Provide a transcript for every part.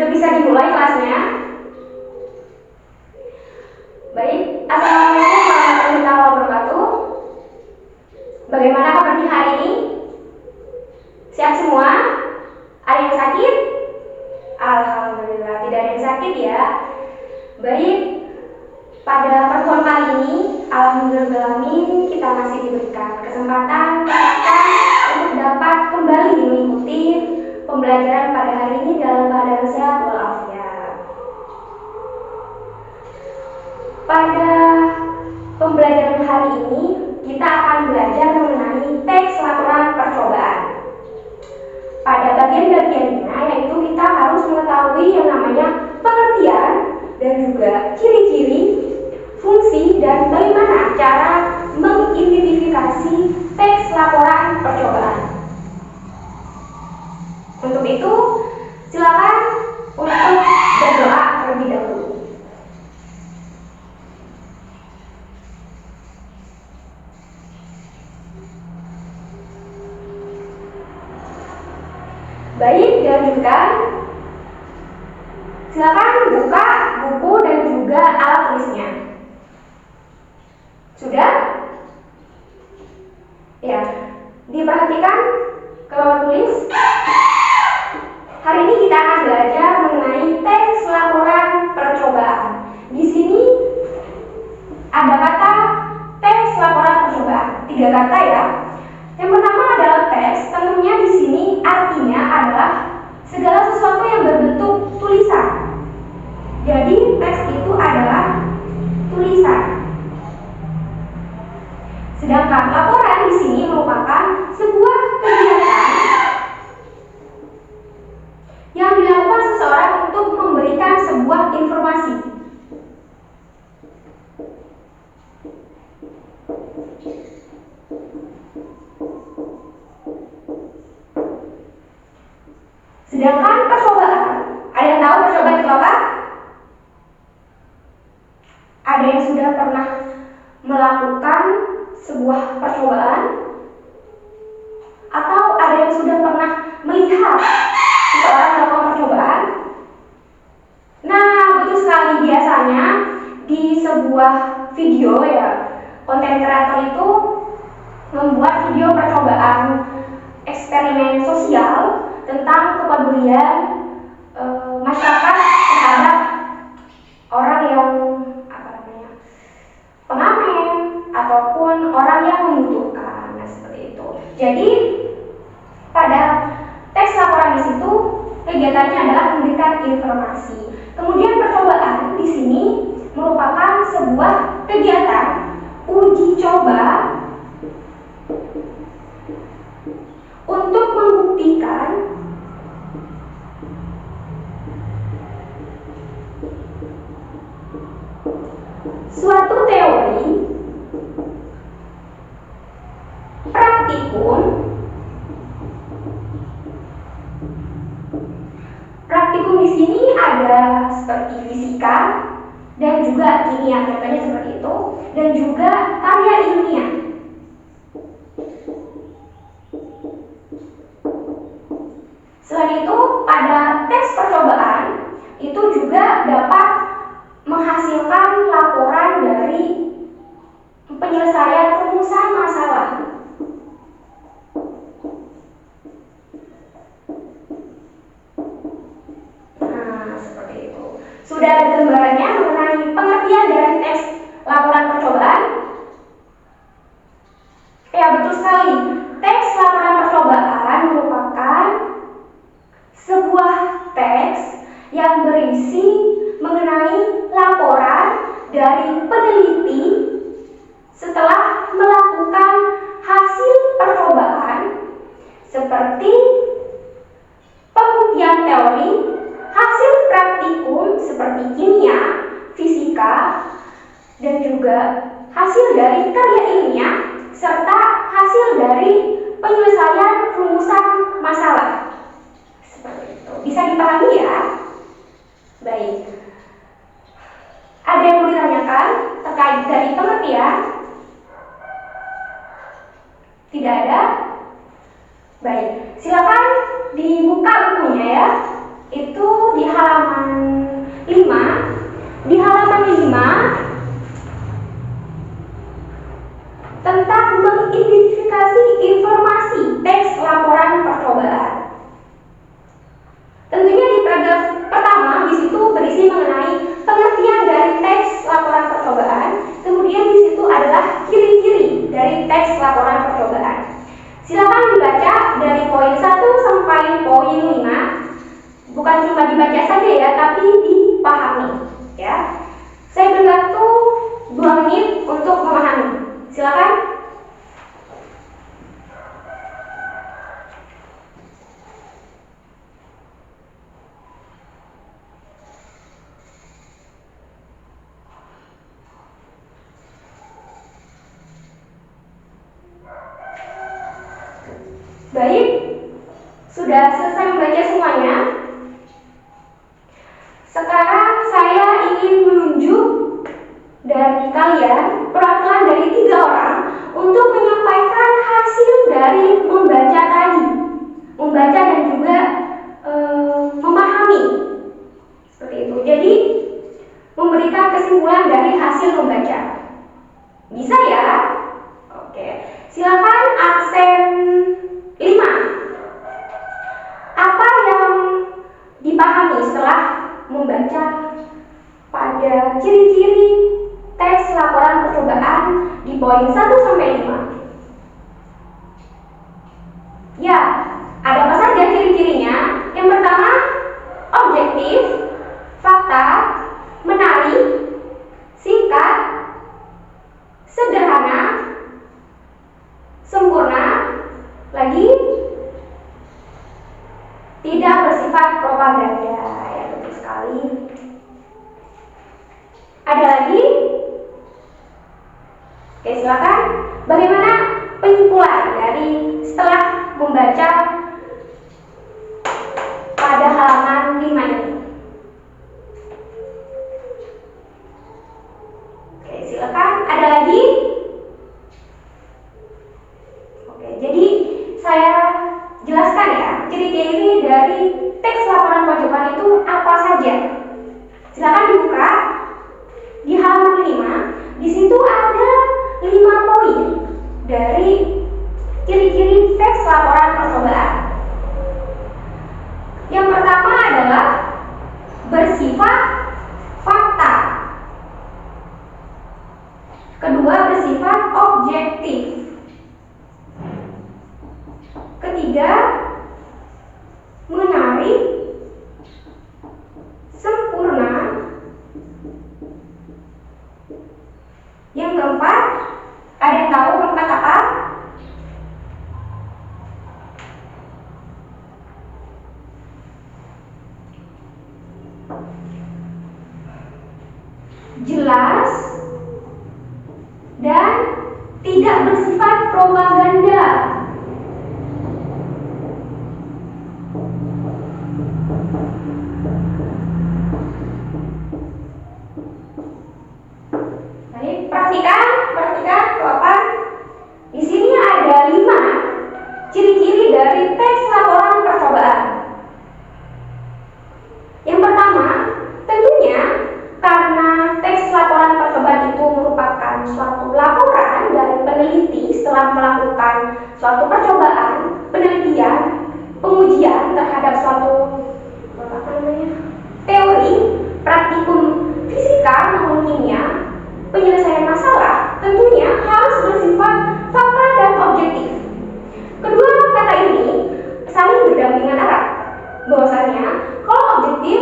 Sudah bisa dimulai kelasnya? Baik, assalamualaikum warahmatullahi wabarakatuh. Bagaimana kabarnya hari ini? Sehat semua? Ada yang sakit? Alhamdulillah, tidak ada yang sakit ya. Baik, pada pertemuan kali ini, alhamdulillah kita masih diberikan kesempatan untuk dapat kembali mengikuti pembelajaran pada hari ini dalam keadaan sehat walafiat. Pada pembelajaran hari ini, kita akan belajar mengenai teks laporan percobaan. Pada bagian-bagiannya, yaitu kita harus mengetahui yang namanya pengertian dan juga ciri-ciri, fungsi, dan bagaimana cara mengidentifikasi teks laporan percobaan. Untuk itu, silakan untuk berdoa terlebih dahulu. Baik, dilanjutkan. Silakan buka buku dan juga alat tulisnya. Sudah? Ya, diperhatikan kalau tulis. Hari ini kita akan belajar mengenai teks laporan percobaan. Di sini ada kata teks laporan percobaan, 3 kata ya. Yang pertama adalah teks, tentunya di sini artinya adalah segala sesuatu yang berbentuk tulisan. Jadi teks itu adalah tulisan. Sedangkan laporan di sini merupakan sebuah kegiatan yang dilakukan seseorang untuk memberikan sebuah informasi. Sedangkan percobaan, ada yang tahu percobaan itu apa? Ada yang sudah pernah melakukan sebuah percobaan? Atau ada yang sudah pernah melihat seseorang melakukan percobaan? Nah, betul sekali, biasanya di sebuah video ya, konten kreator itu membuat video percobaan eksperimen sosial tentang kepedulian masyarakat terhadap orang yang pengamen ataupun orang yang membutuhkan. Nah, seperti itu. Jadi pada teks laporan di situ kegiatannya adalah memberikan informasi. Kemudian percobaan di sini merupakan sebuah kegiatan uji coba untuk membuktikan suatu teori, praktikum. Praktikum di sini ada seperti fisika dan juga kimia, contohnya seperti itu, dan juga karya ilmiah. Selain itu, pada teks percobaan itu juga dapat menghasilkan laporan dari penyelesaian rumusan masalah. Nah, seperti itu. Sudah ada gambarannya mengenai pengertian dari teks laporan percobaan? Ya, betul sekali. Teks laporan percobaan merupakan sebuah teks yang berisi mengenai laporan dari peneliti setelah melakukan hasil percobaan seperti pembuktian teori, hasil praktikum seperti kimia, fisika, dan juga hasil dari karya ilmiah serta hasil dari penyelesaian rumusan masalah. Seperti itu. Bisa dipahami ya? Baik. Ada yang mau ditanyakan terkait dari pengertian? Tidak ada? Baik, silakan dibuka bukunya ya. itu di halaman 5. Di halaman 5 tentang mengidentifikasi informasi teks laporan percobaan. Tentunya di paragraf pertama di situ berisi mengenai pengertian dari teks laporan percobaan. Kemudian di situ adalah ciri-ciri dari teks laporan percobaan. Silakan dibaca dari poin 1 sampai poin 5. Bukan cuma dibaca saja ya, tapi dipahami ya. Saya beri waktu 2 menit untuk memahami. Silakan. Baik, sudah selesai membaca semuanya. Sekarang saya ingin menunjuk dari kalian perwakilan dari 3 orang untuk menyampaikan hasil dari membaca tadi, membaca dan juga memahami seperti itu. Jadi memberikan kesimpulan dari hasil membaca. Bisa ya? Oke, silakan absen 5. Apa yang dipahami setelah membaca pada ciri-ciri teks laporan percobaan di poin 1 sampai 5? Ya, ada apa saja ciri-cirinya? Yang pertama, objektif, fakta, menarik, singkat, sederhana, sempurna, lagi tidak bersifat propaganda. Ya, betul sekali. Ada lagi? Oke, silakan. Bagaimana penyimpulan dari setelah membaca pada halaman 5 ini? Oke, silakan. Ada lagi? Oke, jadi saya jelaskan ya, ciri-ciri dari teks laporan percobaan itu apa saja. Silakan dibuka di halaman 5. Di situ ada 5 poin dari ciri-ciri teks laporan percobaan. Yang pertama adalah bersifat fakta. Kedua, bersifat objektif. Ketiga, menarik, sempurna. Yang keempat, ada yang tahu keempat apa? Jelas dan tidak bersifat propaganda. Perhatikan jawaban. Di sini ada 5 ciri-ciri dari teks laporan percobaan. Yang pertama, tentunya karena teks laporan percobaan itu merupakan suatu laporan dari peneliti setelah melakukan suatu percobaan, penelitian, pengujian terhadap suatu teori, praktikum fisika maupun kimia, penyelesaian masalah tentunya harus bersifat fakta dan objektif. Kedua kata ini saling berdampingan erat. Bahwasanya kalau objektif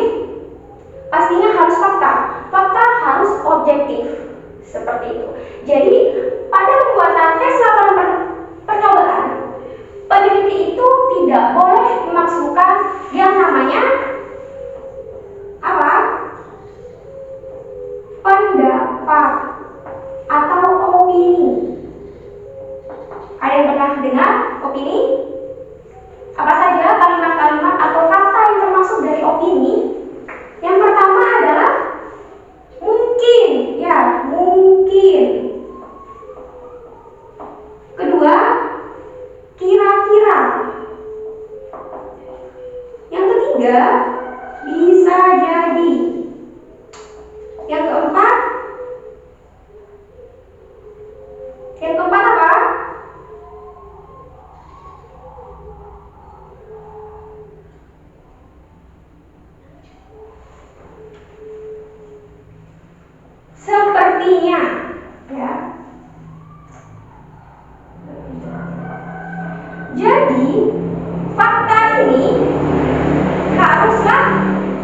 pastinya harus fakta, fakta harus objektif. Seperti itu. Jadi pada pembuatan teks laporan percobaan, peneliti itu tidak boleh memasukkan yang namanya apa? Pendapat atau opini. Ada yang pernah dengar opini? Apa saja kalimat-kalimat atau kata yang termasuk dari opini? Yang pertama adalah mungkin, ya, mungkin. Kedua, kira-kira. Yang ketiga, bisa jadi. Yang keempat apa? Sepertinya, ya. Jadi fakta ini haruslah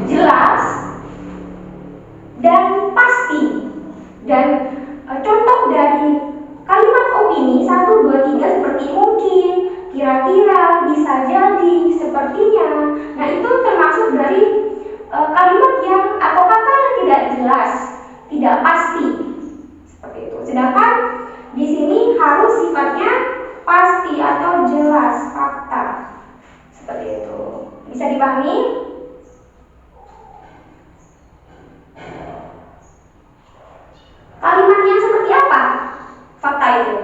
jelas dan pasti. Dan contoh dari kalimat opini 1, 2, 3 seperti mungkin, kira-kira, bisa jadi, sepertinya. Nah, itu termasuk dari kalimat yang atau kata yang tidak jelas, tidak pasti. Seperti itu. Sedangkan di sini harus sifatnya pasti atau jelas, fakta. Seperti itu. Bisa dipahami? Kalimatnya seperti apa? Fakta itu.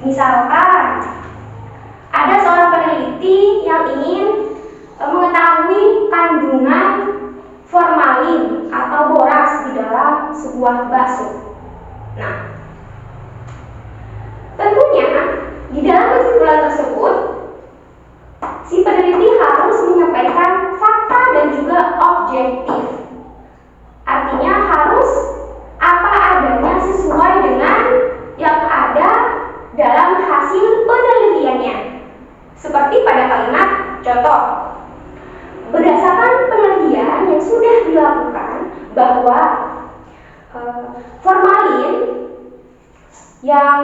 Misalkan ada seorang peneliti yang ingin mengetahui kandungan formalin atau boraks di dalam sebuah bakso. Nah, tentunya di dalam kesimpulan tersebut si peneliti harus menyampaikan fakta dan juga objektif. Artinya harus apa adanya sesuai dengan yang ada dalam hasil penelitiannya. Seperti pada kalimat contoh, berdasarkan penelitian yang sudah dilakukan bahwa formalin yang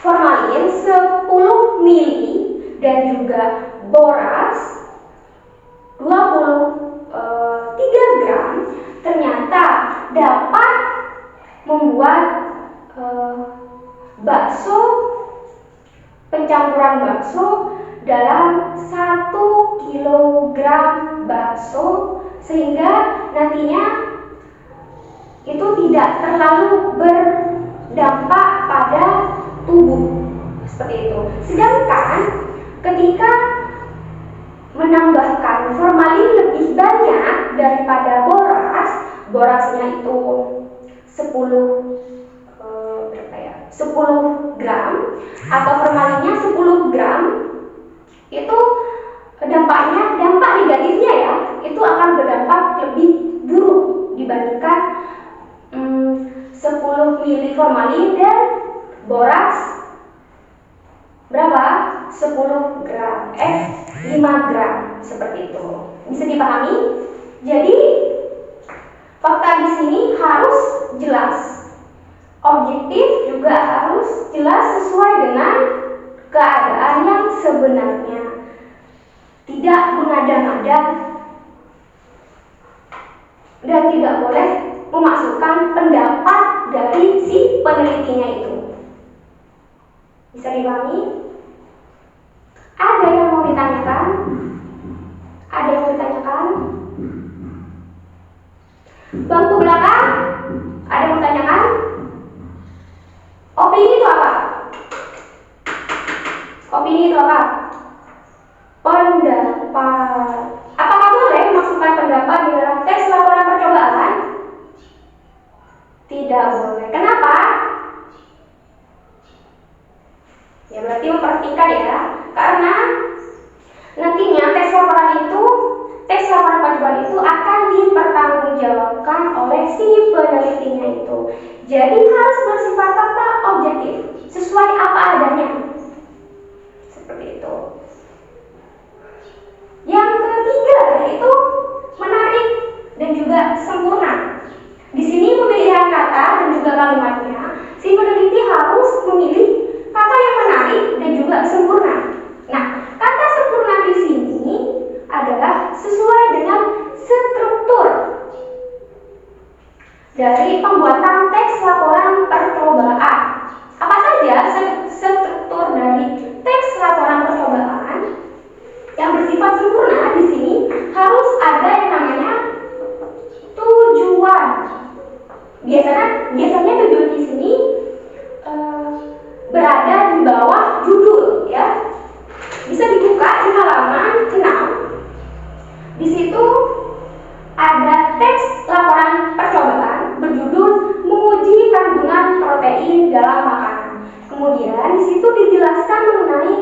formalin 10 mili dan juga boraks 23 gram ternyata dapat membuat bakso, pencampuran bakso dalam 1 kilogram bakso, sehingga nantinya itu tidak terlalu berdampak pada tubuh. Seperti itu. Sedangkan ketika menambahkan formalin lebih banyak daripada boraks, boraksnya itu 10 gram atau formalinnya 10 gram, itu dampak negatifnya ya, itu akan berdampak lebih buruk dibandingkan 10 mili formalin dan boraks berapa? 10 gram, 5 gram, seperti itu. Bisa dipahami? Jadi fakta di sini harus jelas, objektif juga harus jelas sesuai dengan keadaan yang sebenarnya, tidak mengada-ngada dan tidak boleh memasukkan pendapat dari si penelitinya itu. Bisa dipahami? Ada yang mau ditanyakan? Ada yang mau ditanyakan? Bangku belakang? Ada yang mau ditanyakan? Opini itu apa? Opini itu apa? Pendapat. Apakah boleh memasukkan pendapat di dalam teks laporan percobaan? Tidak boleh. Kenapa? Ya berarti memperhatikan ya, karena nantinya teks laporan percobaan itu akan dipertanggungjawabkan oleh si penelitinya itu. Jadi harus bersifat fakta, objektif, sesuai apa adanya. Seperti itu. Yang ketiga yaitu menarik dan juga sempurna. Di sini pemilihan kata dan juga kalimatnya, si peneliti harus memilih kata yang menarik dan juga sempurna. Nah, kata sempurna di sini adalah sesuai dengan struktur dari pembuatan teks laporan percobaan. dalam makanan. Kemudian di situ dijelaskan mengenai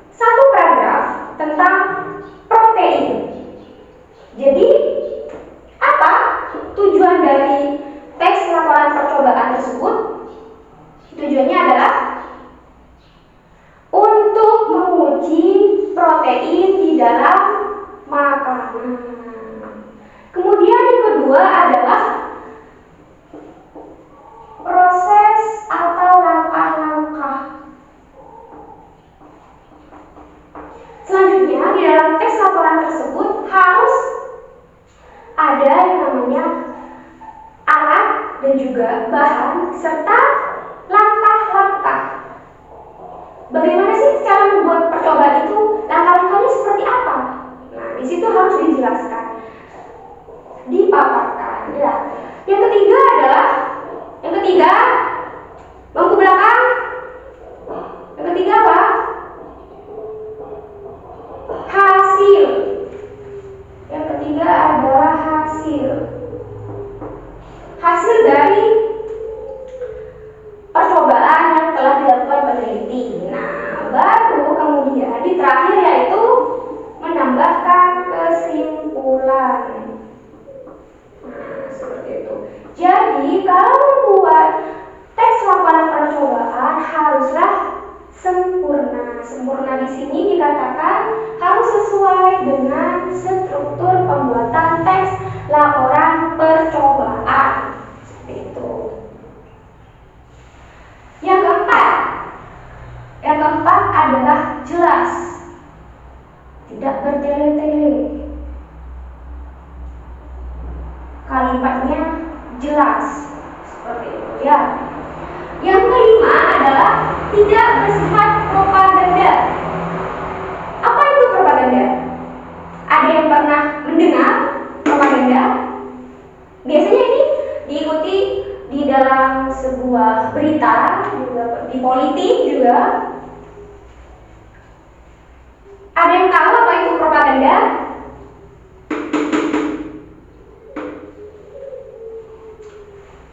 satu paragraf tentang protein. Jadi apa tujuan dari teks laporan percobaan tersebut? Tujuannya adalah untuk menguji protein di dalam makanan. Kemudian yang kedua adalah proses atau langkah-langkah. Selanjutnya di dalam teks laporan tersebut harus ada yang namanya alat dan juga bahan serta langkah-langkah. Bagaimana sih cara membuat percobaan itu? Langkah-langkahnya seperti apa? Nah, di situ harus dijelaskan, dipaparkan. Ya. Yang ketiga, bangku belakang. Yang ketiga apa? Hasil. Yang ketiga adalah hasil. Hasil dari percobaan yang telah dilakukan peneliti. Nah, baru kemudian di terakhir yaitu menambahkan kesimpulan. Nah, seperti itu. Jadi kalau membuat teks laporan percobaan haruslah sempurna. Sempurna di sini dikatakan harus sesuai dengan struktur pembuatan teks laporan percobaan. Seperti itu. Yang keempat adalah jelas, tidak bertele-tele. Kalimatnya jelas, seperti itu ya. Yang kelima adalah tidak bersifat propaganda. Apa itu propaganda? Ada yang pernah mendengar propaganda? Biasanya ini diikuti di dalam sebuah berita, juga di politik juga. Ada yang tahu apa itu propaganda?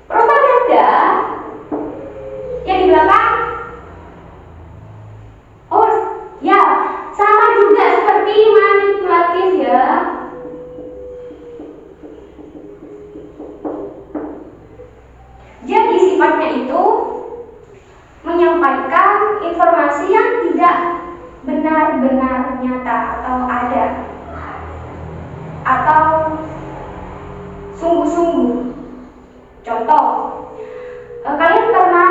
Propaganda yang di belakang. Oh, ya, sama juga seperti manipulatif ya. Jadi sifatnya itu menyampaikan informasi yang tidak benar-benar nyata atau ada atau sungguh-sungguh. Contoh, kalian pernah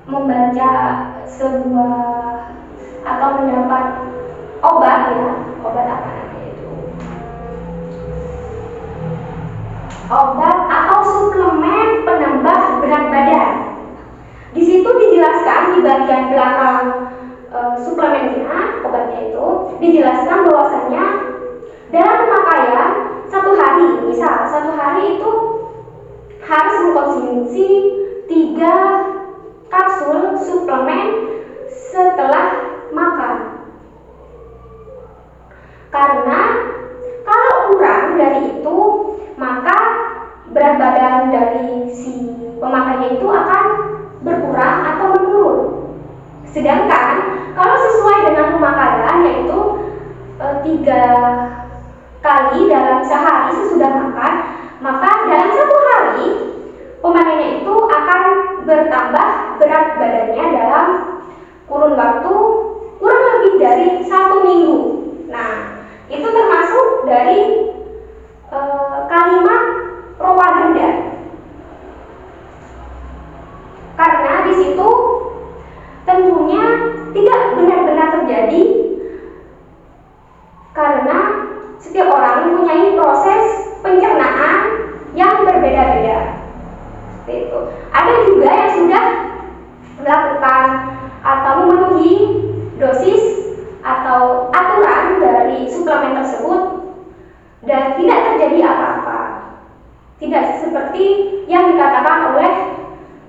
membaca sebuah atau mendapat obat ya, obat apa namanya itu? Obat atau suplemen penambah berat badan. Di situ dijelaskan di bagian belakang suplemennya, obatnya itu dijelaskan bahwasanya dalam pemakaian satu hari, misal satu hari itu harus mengkonsumsi 3 kapsul suplemen setelah makan. Karena kalau kurang dari itu, maka berat badan dari si pemakainya itu akan berkurang atau menurun. Sedangkan kalau sesuai dengan pemakaian yaitu 3 kali dalam sehari sesudah makan, maka dalam 1 hari pemakainya itu akan bertambah berat badannya dalam kurun waktu kurang lebih dari 1 minggu. Nah, itu termasuk dari kalimat propaganda. Karena di situ tentunya tidak benar-benar terjadi, karena setiap orang mempunyai proses pencernaan yang berbeda-beda. Seperti itu. Ada juga yang sudah melakukan atau memenuhi dosis atau aturan dari suplemen tersebut dan tidak terjadi apa-apa. Tidak seperti yang dikatakan oleh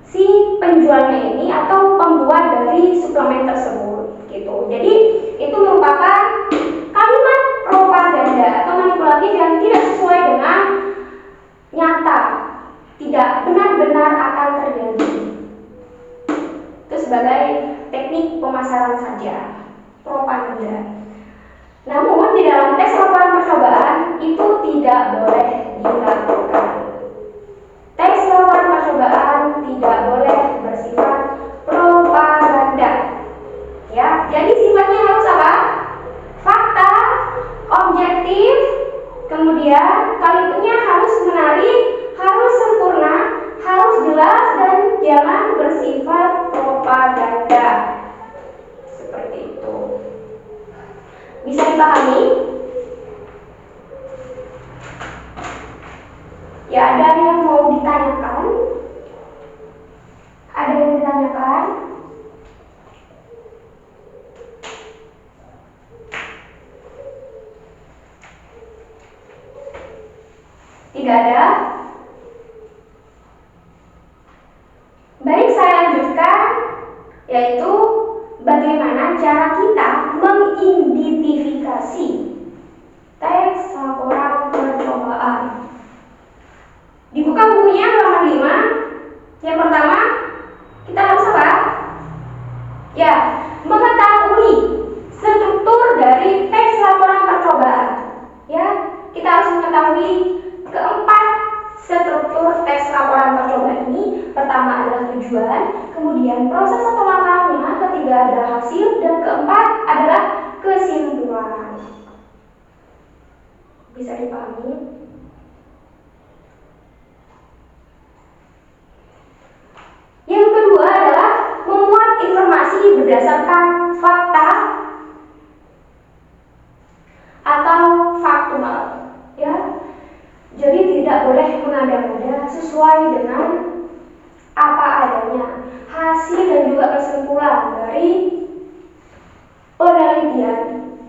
si penjualnya ini atau pembuat dari suplemen tersebut gitu. Jadi itu merupakan kalimat propaganda atau manipulatif yang tidak sesuai dengan nyata, tidak benar-benar akan terjadi. sebagai teknik pemasaran saja, propaganda. Namun di dalam tes laporan percobaan itu tidak boleh dilakukan. Tes laporan percobaan tidak boleh bersifat propaganda. Ya, jadi sifatnya harus apa? Fakta, objektif, kemudian kalimatnya harus menarik, harus sempurna, harus jelas, dan jangan bersifat propaganda. Seperti itu. Bisa dipahami? Ya, ada yang mau ditanyakan? Ada yang ditanyakan? Tidak ada? Baik, saya lanjutkan, yaitu bagaimana cara kita mengidentifikasi teks laporan percobaan. Dibuka bukunya halaman 5. Yang pertama, kita harus apa? Ya, mengetahui struktur dari teks laporan percobaan. Ya, kita harus mengetahui keempat struktur teks laporan percobaan ini. Pertama adalah tujuan, kemudian proses atau langkahnya, ketiga adalah hasil, dan keempat adalah kesimpulan. Bisa dipahami? Yang kedua adalah memuat informasi berdasarkan fakta atau faktual. Ya, jadi tidak boleh mengada-ngada, sesuai dengan apa adanya, hasil dan juga kesimpulan dari penelitian,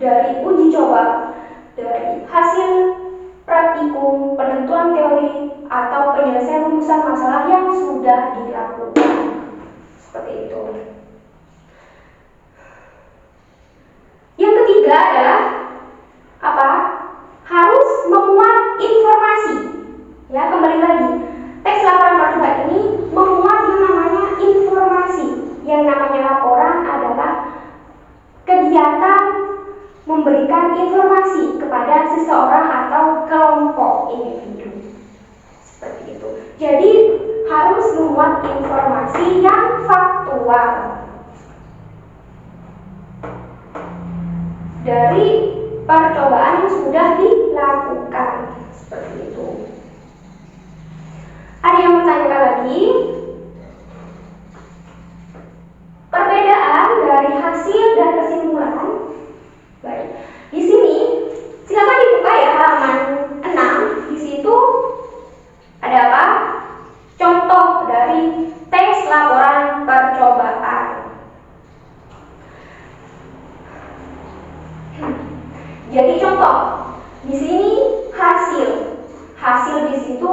dari uji coba, dari hasil praktikum, penentuan teori, atau penyelesaian rumusan masalah yang sudah dilakukan. Seperti itu. Yang ketiga adalah apa? Harus memuat informasi. Ya, kembali lagi, teks laporan percobaan ini memuat yang namanya informasi. Yang namanya laporan adalah kegiatan memberikan informasi kepada seseorang atau kelompok individu. Seperti itu. Jadi harus memuat informasi yang faktual dari percobaan yang sudah dilakukan. Seperti itu. Ada yang bertanya lagi? Perbedaan dari hasil dan kesimpulan. Baik. Di sini silakan dibuka ya halaman 6. Di situ ada apa? Contoh dari tes laporan percobaan. Jadi contoh di sini hasil di situ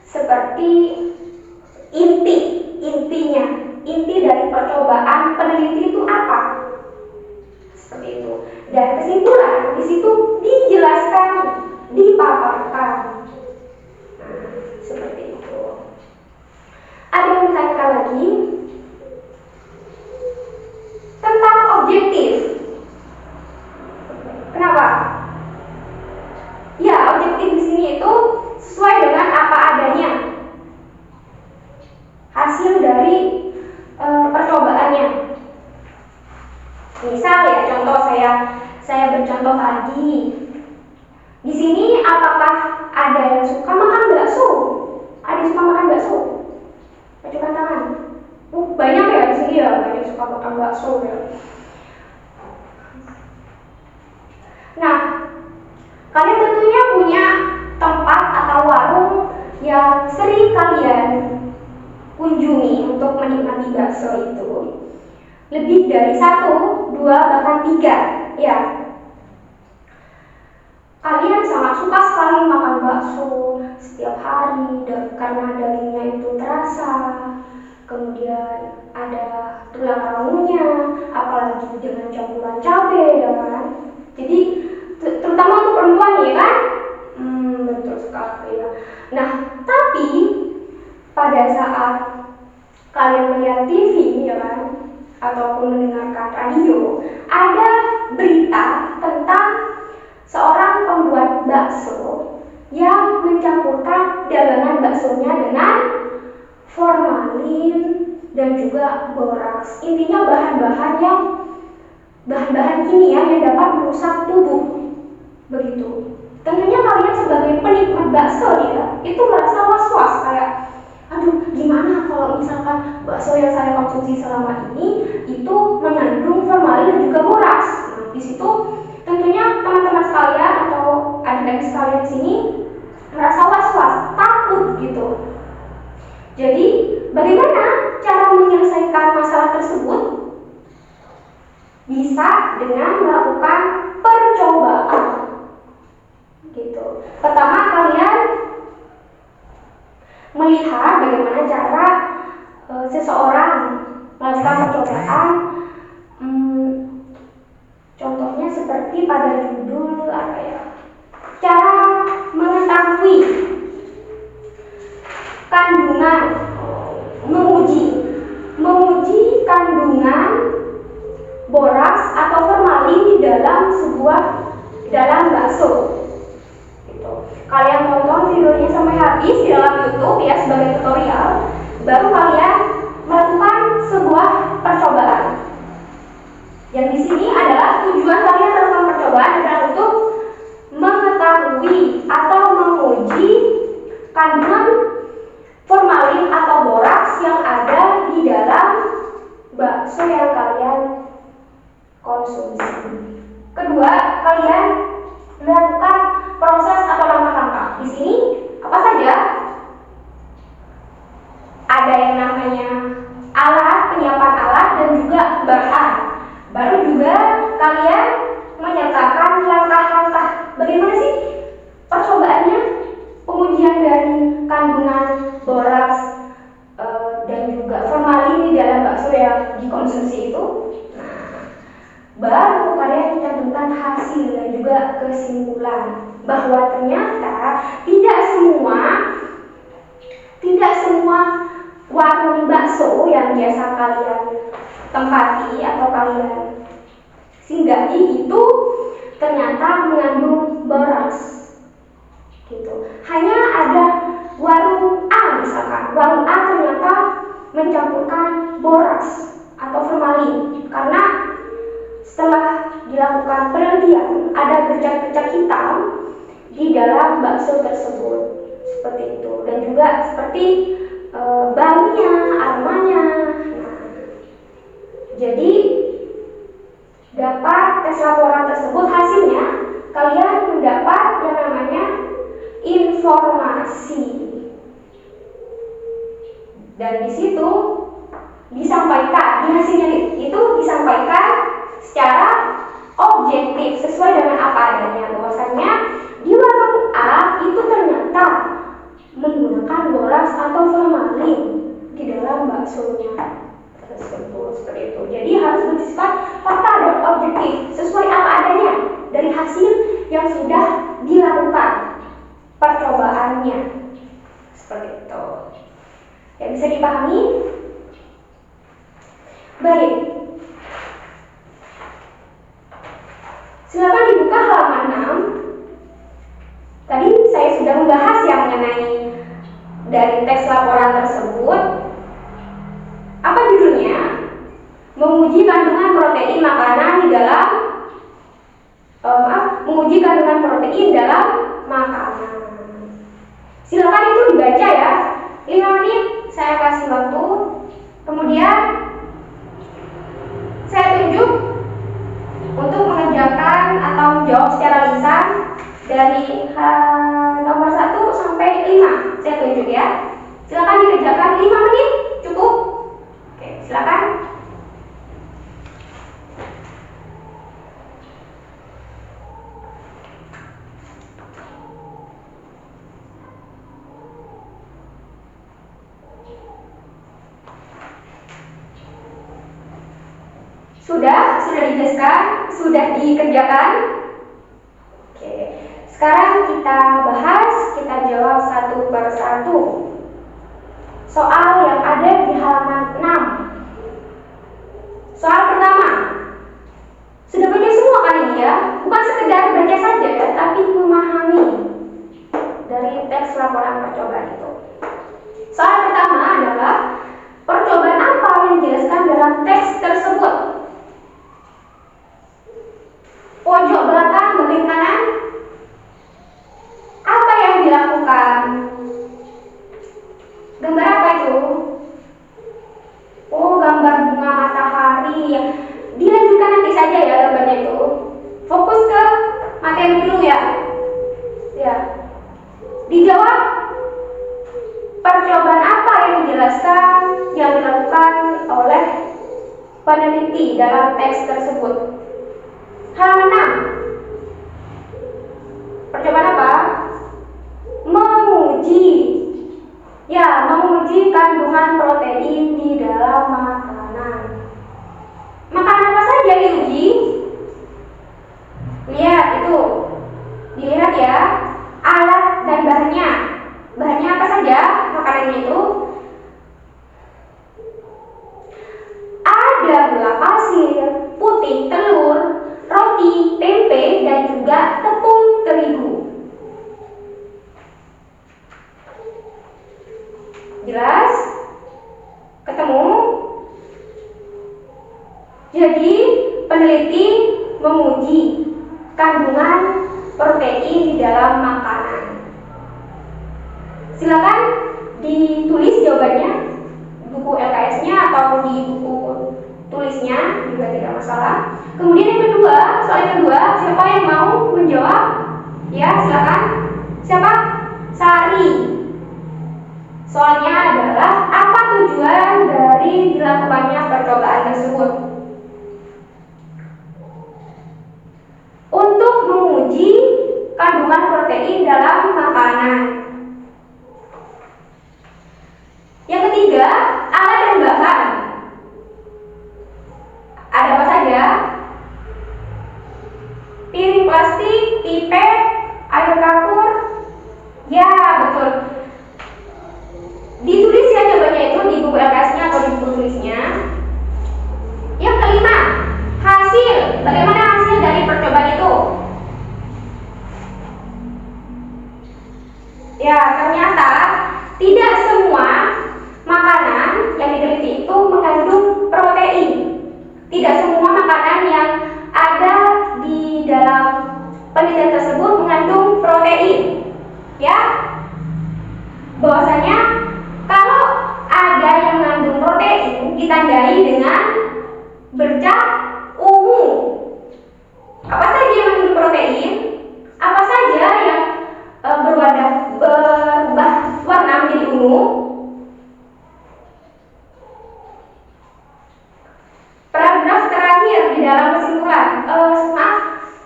seperti inti dari percobaan peneliti itu apa? Seperti itu. Dan kesimpulan di situ dijelaskan, dipaparkan. Nah, seperti itu. Ada yang ditanyakan lagi tentang objektif. Kenapa? Ya, objektif di sini itu sesuai dengan apa adanya. Hasil dari percobaannya. Misal ya, contoh saya bercontoh tadi. Di sini apakah ada yang suka makan bakso? Ada yang suka makan bakso? Ajukan tangan. Banyak ya di sini ya, banyak yang suka makan bakso ya. Nah, kalian tentunya punya tempat atau warung yang sering kalian kunjungi untuk menikmati bakso itu. Lebih dari 1, 2, bahkan 3, ya. Kalian sangat suka sekali makan bakso setiap hari karena dagingnya itu terasa, kemudian ada tulang rangunya, apalagi dengan campuran cabai, ya kan? Jadi terutama untuk perempuan ya kan? Betul sekali ya. Nah, tapi pada saat kalian melihat TV ya kan, ataupun mendengarkan radio, ada berita tentang seorang pembuat bakso yang mencampurkan dagangan baksonya dengan formalin dan juga boraks. Intinya bahan-bahan kimia yang dapat merusak tubuh. Begitu. Tentunya kalian sebagai penikmat bakso ya, itu merasa was-was kayak, aduh gimana kalau misalkan bakso yang saya konsumsi selama ini itu mengandung formalin dan juga boraks. Nah, di situ tentunya teman-teman sekalian atau adik-adik sekalian di sini merasa was-was, takut gitu. Jadi, bagaimana cara menyelesaikan masalah tersebut? Bisa dengan melakukan percobaan. Gitu. Pertama, kalian melihat bagaimana cara seseorang melakukan percobaan. Contohnya seperti pada judul apa ya? Cara mengetahui kandungan, menguji kandungan boraks atau formalin di dalam bakso. Gitu. Kalian tonton videonya sampai habis di dalam YouTube ya sebagai tutorial, baru kalian melakukan sebuah percobaan. Yang di sini adalah tujuan kalian melakukan percobaan adalah untuk mengetahui atau menguji kandungan formalin atau boraks yang ada di dalam bakso yang kalian konsumsi. Kedua, kalian melakukan proses atau langkah-langkah. Di sini apa saja? Ada yang namanya alat, penyiapan alat dan juga bahan. Baru juga kalian menyertakan langkah-langkah. Bagaimana sih percobaannya? Pengujian dari kandungan boraks dan juga formalin di dalam bakso yang dikonsumsi itu. Baru kalian mencantumkan hasil dan juga kesimpulan bahwa ternyata tidak semua warung bakso yang biasa kalian tempati atau kalian singgahi itu ternyata mengandung boraks. Gitu. Hanya ada warung A misalkan, warung A ternyata mencampurkan boraks atau formalin karena setelah dilakukan penelitian ada bercak-bercak hitam di dalam bakso tersebut seperti itu dan juga seperti baunya, aromanya. Nah, jadi dapat tes laporan tersebut hasilnya kalian mendapat yang namanya informasi dan di situ disampaikan di hasilnya itu disampaikan secara objektif sesuai dengan apa adanya bahwasanya di warung A itu ternyata menggunakan boraks atau formalin di dalam baksonya tersebut seperti itu. Jadi harus bersifat fakta dan objektif sesuai apa adanya dari hasil yang sudah dilakukan percobaannya seperti itu. Ya, bisa dipahami? Baik. Silakan dibuka halaman 6. Tadi saya sudah membahas yang mengenai dari teks laporan tersebut. Apa judulnya? Menguji kandungan protein makanan di dalam menguji kandungan protein dalam makanan. Silakan itu dibaca ya. 5 menit saya kasih waktu. Kemudian saya tunjuk untuk mengerjakan atau menjawab secara lisan dari nomor 1 sampai 5. Saya tunjuk ya. Silakan dikerjakan 5 menit cukup. Oke, silakan. Sudah dijelaskan, sudah dikerjakan. Oke, sekarang kita bahas, kita jawab satu per satu soal yang ada di halaman 6. teliti dalam teks tersebut. Halaman 6. Percobaan apa? Menguji. Ya, menguji kandungan protein di dalam makanan. Makanan apa saja diuji? Lihat itu. Dilihat ya, alat dan bahannya. Bahannya apa saja makanannya itu? Ada gula pasir, putih telur, roti, tempe, dan juga tepung terigu. Jelas? Ketemu? Jadi, peneliti menguji kandungan protein di dalam makanan. Silakan ditulis jawabannya di buku LKS-nya atau di buku tulisnya, juga tidak masalah. Kemudian yang kedua, soal yang kedua, siapa yang mau menjawab? Ya, silakan. Siapa? Sari. Soalnya adalah apa tujuan dari dilakukannya percobaan tersebut? Untuk menguji kandungan protein dalam makanan. Yang ketiga, alat dan bahan. Ada apa saja? Piring plastik, pipet, air kapur. Ya, betul. Ditulis ya jawabannya itu di buku LKS-nya atau di buku tulisnya. Yang kelima, hasil. Bagaimana hasil dari percobaan itu? Ya, ternyata tidak semua makanan yang diteliti itu mengandung protein. Tidak semua makanan yang ada di dalam penelitian tersebut mengandung protein. Ya, bahwasanya kalau ada yang mengandung protein ditandai dengan bercak ungu. Apa saja yang mengandung protein? Apa saja yang berubah warna menjadi ungu? Paragraf terakhir di dalam kesimpulan,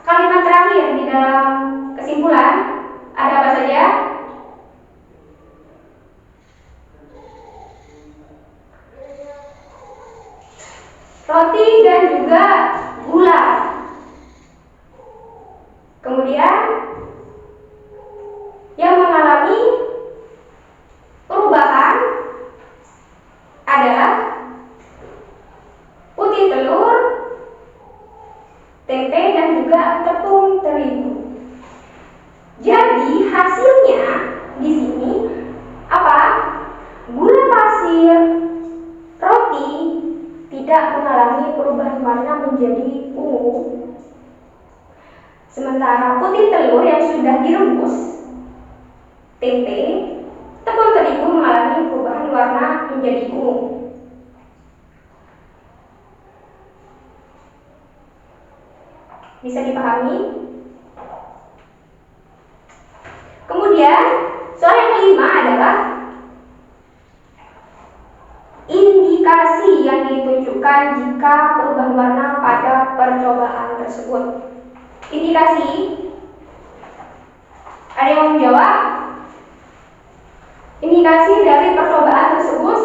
kalimat terakhir di dalam kesimpulan ada apa saja? Roti dan juga gula. Kemudian yang mengalami perubahan adalah putih telur, tempe, dan juga tepung terigu. Jadi hasilnya di sini apa? Gula pasir, roti tidak mengalami perubahan warna menjadi ungu. Sementara putih telur yang sudah direbus, tempe, tepung terigu mengalami perubahan warna menjadi ungu. Bisa dipahami? Kemudian, soal yang kelima adalah indikasi yang ditunjukkan jika perubahan warna pada percobaan tersebut. Indikasi, ada yang mau menjawab? Indikasi dari percobaan tersebut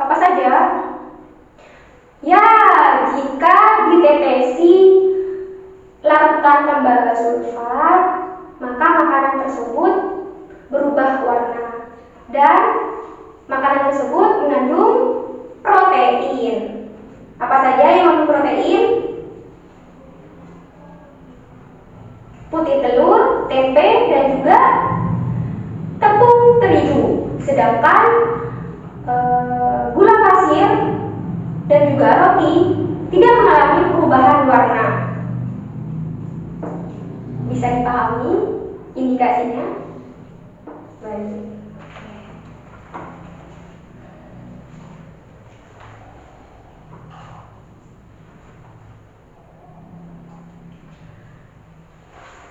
apa saja? Ya, jika ditetesi larutan tembaga sulfat, maka makanan tersebut berubah warna dan makanan tersebut mengandung protein. Apa saja yang mengandung protein? Putih telur, tempe, dan juga tepung terigu. Sedangkan gula pasir dan juga roti tidak mengalami perubahan warna. Bisa dipahami indikasinya? Baik.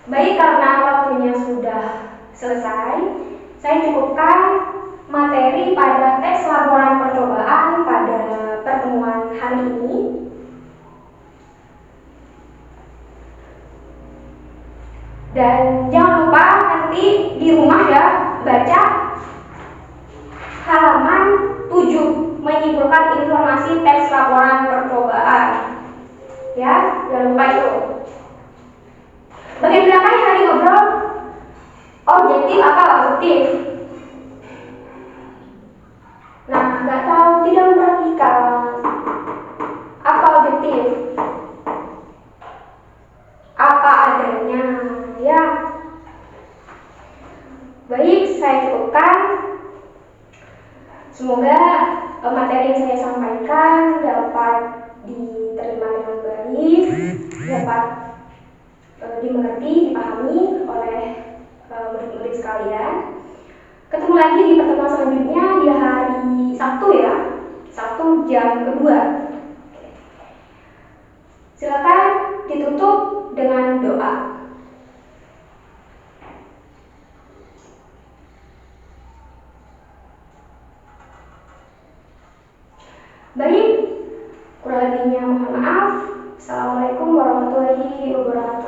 Baik, karena waktunya sudah selesai, Saya cukupkan materi pada teks laporan percobaan pada pertemuan hari ini. Dan jangan lupa nanti di rumah ya baca halaman 7 menyimpulkan informasi teks laporan percobaan. Ya, jangan lupa itu. Bagian belakang hari ngobrol objektif apa objektif. Nah, nggak tahu, tidak memperhatikan apa objektif. Apa adanya, ya. Baik, saya cukupkan. Semoga materi yang saya sampaikan dapat diterima dengan baik, dapat dimengerti, dipahami oleh murid-murid sekalian. Ketemu lagi di pertemuan selanjutnya di hari Sabtu ya, Sabtu jam kedua. Silakan ditutup dengan doa. Baik, kurang lebihnya mohon maaf. Assalamualaikum warahmatullahi wabarakatuh.